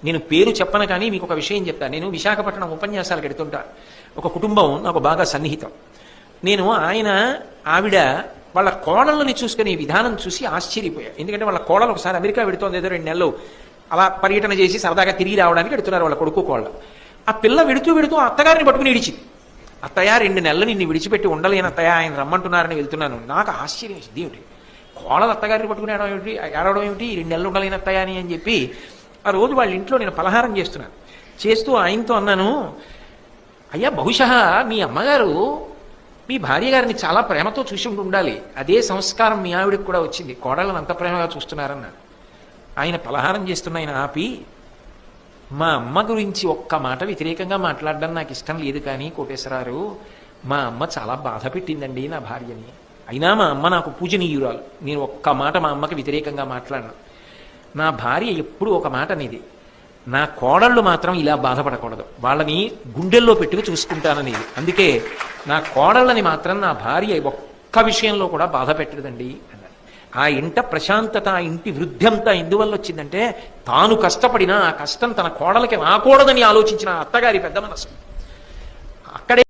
నేను పేరు చెప్పను కానీ మీకు ఒక విషయం చెప్తాను. నేను విశాఖపట్నం ఉపన్యాసాలకు ఎడుతుంటా. ఒక కుటుంబం నాకు బాగా సన్నిహితం. నేను ఆవిడ వాళ్ళ కోడళ్ళని చూసుకునే విధానం చూసి ఆశ్చర్యపోయా. ఎందుకంటే వాళ్ళ కోడలు ఒకసారి అమెరికా వెడుతోంది, ఏదో 2 నెలలు అలా పర్యటన చేసి సరదాగా తిరిగి రావడానికి వెడుతున్నారు వాళ్ళ కొడుకు కోళ్ళు. ఆ పిల్ల వెడుతూ ఆ అత్తగారిని పట్టుకుని ఇడిచింది. అత్తయ్య 2 నెలలు నిన్ను విడిచిపెట్టి ఉండలేను అత్తయ్య, ఆయన రమ్మంటున్నారని వెళ్తున్నాను. నాకు ఆశ్చర్యం వేసింది, ఏమిటి కోడలు అత్తగారిని పట్టుకుని ఏడవడం ఏమిటి, 2 నెలలు ఉండలేని అత్తయ్య అని చెప్పి ఆ రోజు వాళ్ళ ఇంట్లో నేను పలహారం చేస్తూ ఆయనతో అన్నాను, అయ్యా బహుశా మీ అమ్మగారు మీ భార్య గారిని చాలా ప్రేమతో చూసి ఉండాలి, అదే సంస్కారం మీ ఆవిడకి కూడా వచ్చింది, కోడళ్ళని అంత ప్రేమగా చూస్తున్నారన్నాడు. ఆయన పలహారం చేస్తున్న ఆయన ఆపి, మా అమ్మ గురించి ఒక్క మాట వ్యతిరేకంగా మాట్లాడడం నాకు ఇష్టం లేదు కానీ కోటేశ్వరారు, మా అమ్మ చాలా బాధ పెట్టిందండి నా భార్యని, అయినా మా అమ్మ నాకు పూజనీయురాలు, నేను ఒక్క మాట మా అమ్మకి వ్యతిరేకంగా మాట్లాడను. నా భార్య ఎప్పుడూ ఒక మాట అనేది, నా కోడళ్ళు మాత్రం ఇలా బాధపడకూడదు, వాళ్ళని గుండెల్లో పెట్టుకు చూసుకుంటాననేది, అందుకే నా కోడళ్ళని మాత్రం నా భార్య ఒక్క విషయంలో కూడా బాధ పెట్టదండి అన్నారు. ఆ ఇంట ప్రశాంతత, ఆ ఇంటి వృద్ధి అంతా ఎందువల్ల వచ్చిందంటే తాను కష్టపడినా ఆ కష్టం తన కోడలకి రాకూడదని ఆలోచించిన అత్తగారి పెద్ద మనసు. అక్కడే